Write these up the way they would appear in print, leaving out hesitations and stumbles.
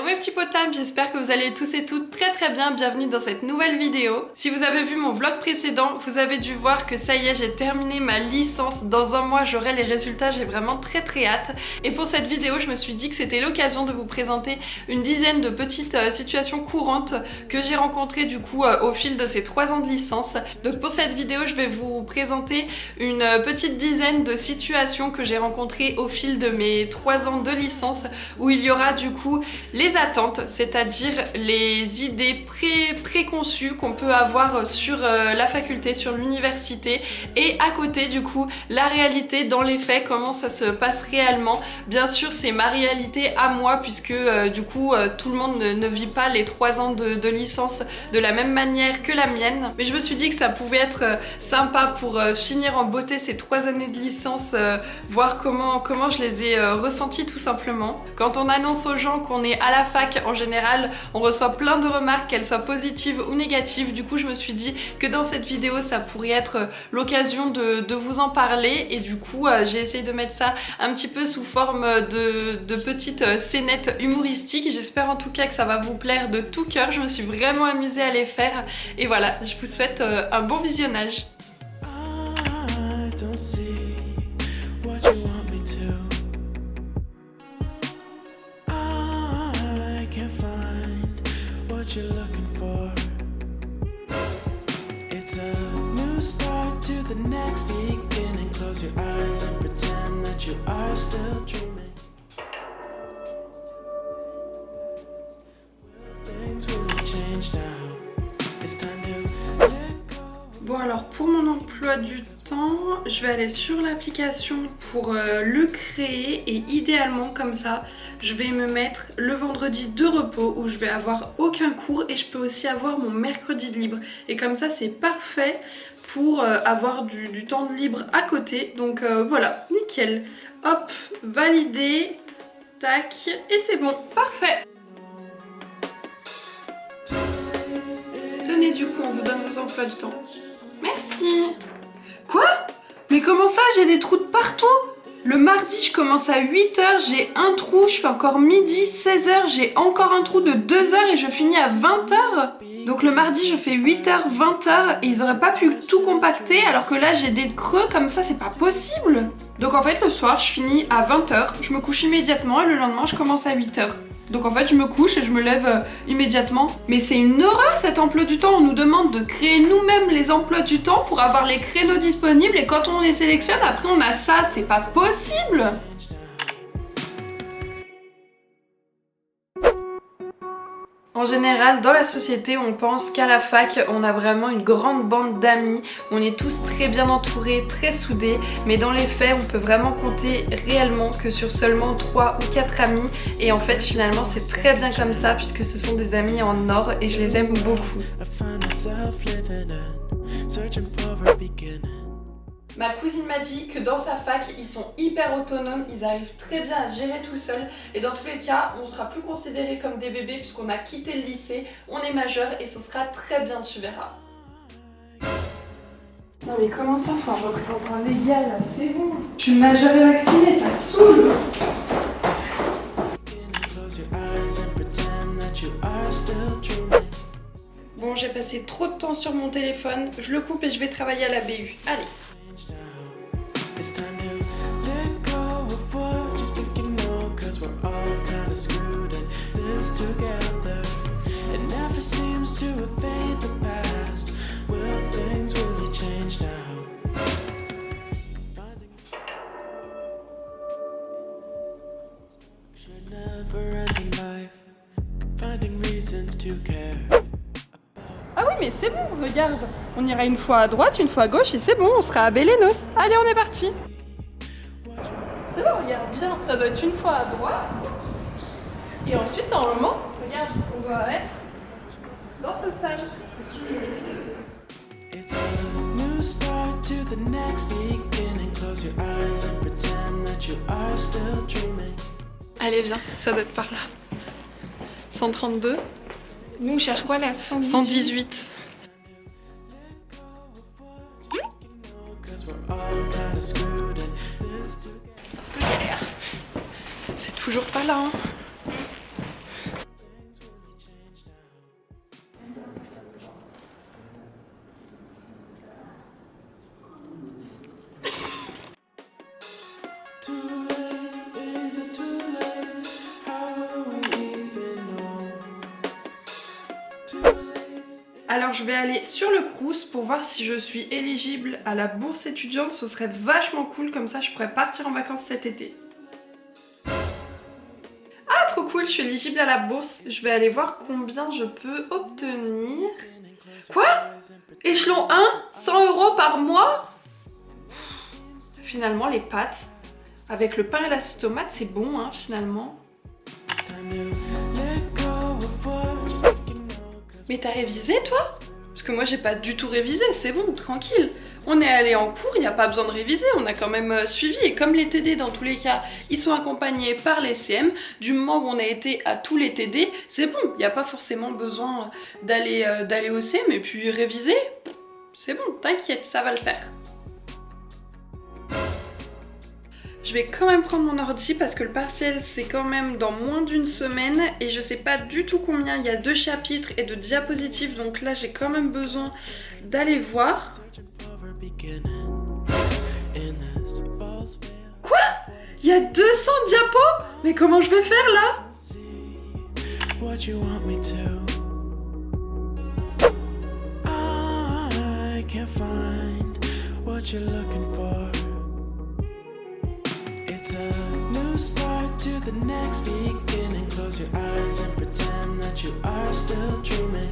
mes petits potames, j'espère que vous allez tous et toutes très bien, bienvenue dans cette nouvelle vidéo. Si vous avez vu mon vlog précédent, vous avez dû voir que ça y est, j'ai terminé ma licence. Dans un mois, j'aurai les résultats, j'ai vraiment très hâte. Et pour cette vidéo, je me suis dit que c'était l'occasion de vous présenter une dizaine de petites situations courantes que j'ai rencontrées du coup au fil de ces 3 ans de licence. Donc pour cette vidéo, je vais vous présenter une petite dizaine de situations que j'ai rencontrées au fil de mes 3 ans de licence, où il y aura du coup les attentes, c'est-à-dire les idées préconçues qu'on peut avoir sur la faculté, sur l'université, et à côté du coup la réalité dans les faits, comment ça se passe réellement. Bien sûr c'est ma réalité à moi, puisque du coup tout le monde ne vit pas les 3 ans de licence de la même manière que la mienne, mais je me suis dit que ça pouvait être sympa pour finir en beauté ces 3 années de licence, voir comment je les ai ressenties tout simplement. Quand on annonce aux gens qu'on est à la fac, en général on reçoit plein de remarques, qu'elles soient positives ou négatives. Du coup je me suis dit que dans cette vidéo ça pourrait être l'occasion de vous en parler, et du coup j'ai essayé de mettre ça un petit peu sous forme de petites scénettes humoristiques. J'espère en tout cas que ça va vous plaire de tout cœur, je me suis vraiment amusée à les faire, et voilà, je vous souhaite un bon visionnage. You're looking for. It's a new start to the next beginning. Close your eyes and pretend that you are still dreaming. Things will change now. It's time to let go. Bon alors pour mon emploi du temps, je vais aller sur l'application pour le créer, et idéalement comme ça je vais me mettre le vendredi de repos où je vais avoir aucun cours, et je peux aussi avoir mon mercredi de libre, et comme ça c'est parfait pour avoir du temps de libre à côté. Donc voilà, nickel, hop, validé, tac, et c'est bon, parfait. Tenez, du coup on vous donne vos emplois du temps. Merci. Quoi? Mais comment ça, j'ai des trous de partout? Le mardi, je commence à 8h, j'ai un trou, je fais encore midi, 16h, j'ai encore un trou de 2h et je finis à 20h. Donc le mardi, je fais 8h, 20h, et ils auraient pas pu tout compacter, alors que là, j'ai des creux comme ça, c'est pas possible. Donc en fait, le soir, je finis à 20h, je me couche immédiatement, et le lendemain, je commence à 8h. Donc en fait je me couche et je me lève immédiatement. Mais c'est une horreur cet emploi du temps. On nous demande de créer nous-mêmes les emplois du temps pour avoir les créneaux disponibles, et quand on les sélectionne, après on a ça, c'est pas possible. En général, dans la société, on pense qu'à la fac, on a vraiment une grande bande d'amis, on est tous très bien entourés, très soudés, mais dans les faits, on peut vraiment compter réellement que sur seulement 3 ou 4 amis, et en fait, finalement, c'est très bien comme ça, puisque ce sont des amis en or, et je les aime beaucoup. Ma cousine m'a dit que dans sa fac, ils sont hyper autonomes, ils arrivent très bien à gérer tout seuls, et dans tous les cas, on sera plus considérés comme des bébés puisqu'on a quitté le lycée, on est majeur, et ce sera très bien, tu verras. Non mais comment ça, faut un représentant légal, c'est bon. Je suis majeure et vaccinée, ça saoule. Bon, j'ai passé trop de temps sur mon téléphone, je le coupe et je vais travailler à la BU. Allez. It's time to let go of what you think you know, cause we're all kinda screwed in this together. It never seems to evade the past. Will things really change now? Never ending life, finding reasons to care. Ah oui mais c'est bon, regarde, on ira une fois à droite, une fois à gauche, et c'est bon, on sera à Bélénos. Allez, on est parti. C'est bon, regarde, viens, ça doit être une fois à droite. Et ensuite, normalement, regarde, on doit être dans cette salle. It's a new start to the next beginning. Close your eyes and pretend that you are still dreaming. Allez, viens, ça doit être par là. 132. Nous, on cherche quoi là? 118. C'est toujours pas là, hein. Alors je vais aller sur le Crous pour voir si je suis éligible à la bourse étudiante. Ce serait vachement cool, comme ça je pourrais partir en vacances cet été. Ah trop cool, je suis éligible à la bourse. Je vais aller voir combien je peux obtenir. Quoi? Échelon 1, 100 € par mois? Finalement les pâtes, avec le pain et la sauce tomate, c'est bon hein, finalement. Mais t'as révisé toi? Parce que moi j'ai pas du tout révisé, c'est bon, tranquille. On est allé en cours, il n'y a pas besoin de réviser, on a quand même suivi. Et comme les TD dans tous les cas, ils sont accompagnés par les CM, du moment où on a été à tous les TD, c'est bon. Il n'y a pas forcément besoin d'aller au CM et puis réviser. C'est bon, t'inquiète, ça va le faire. Je vais quand même prendre mon ordi parce que le partiel c'est quand même dans moins d'une semaine et je sais pas du tout combien, il y a 2 chapitres et de diapositives, donc là j'ai quand même besoin d'aller voir. Quoi? Il y a 200 diapos? Mais comment je vais faire là? It's a new start to the next beginning. Close your eyes and pretend that you are still dreaming.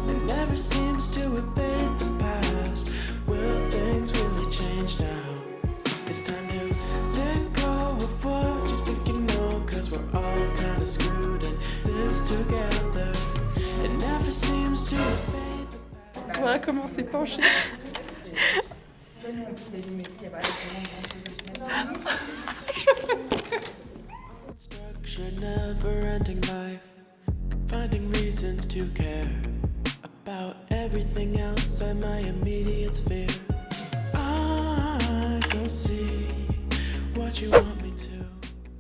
It never seems to evade the past. Will things really change now? It's time to let go of what you think you know, 'cause we're all kinda screwed in this together. It never seems to evade the past. Voilà comment c'est penché. Structure, never-ending life, finding reasons to care about everything outside my immediate sphere. I don't see what you want me to.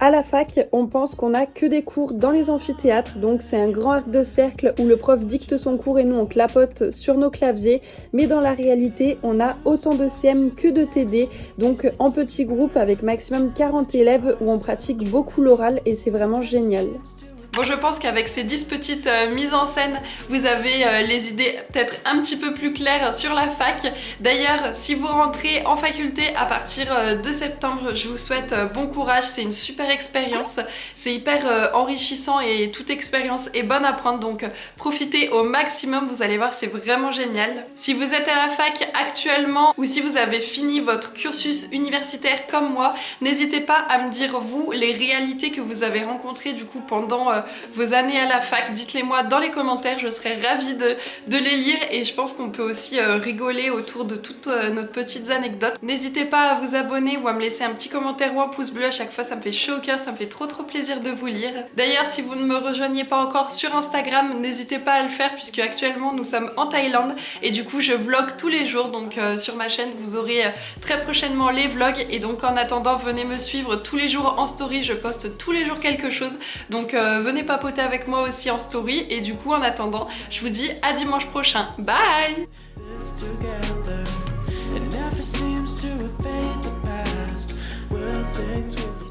À la fac, on pense qu'on a que des cours dans les amphithéâtres, donc c'est un grand arc de cercle où le prof dicte son cours et nous on clapote sur nos claviers, mais dans la réalité, on a autant de CM que de TD, donc en petits groupes avec maximum 40 élèves où on pratique beaucoup l'oral et c'est vraiment génial. Bon, je pense qu'avec ces 10 petites mises en scène, vous avez les idées peut-être un petit peu plus claires sur la fac. D'ailleurs, si vous rentrez en faculté à partir de septembre, je vous souhaite bon courage. C'est une super expérience. C'est hyper enrichissant et toute expérience est bonne à prendre. Donc, profitez au maximum. Vous allez voir, c'est vraiment génial. Si vous êtes à la fac actuellement ou si vous avez fini votre cursus universitaire comme moi, n'hésitez pas à me dire, vous, les réalités que vous avez rencontrées du coup pendant vos années à la fac. Dites-les moi dans les commentaires, je serais ravie de les lire et je pense qu'on peut aussi rigoler autour de toutes nos petites anecdotes. N'hésitez pas à vous abonner ou à me laisser un petit commentaire ou un pouce bleu à chaque fois, ça me fait chaud au cœur, ça me fait trop plaisir de vous lire. D'ailleurs, si vous ne me rejoignez pas encore sur Instagram, n'hésitez pas à le faire puisque actuellement nous sommes en Thaïlande et du coup je vlog tous les jours, donc sur ma chaîne vous aurez très prochainement les vlogs et donc en attendant venez me suivre tous les jours en story, je poste tous les jours quelque chose, donc venez papoter avec moi aussi en story et du coup en attendant je vous dis à dimanche prochain, bye. It never seems to evade the past. Will things really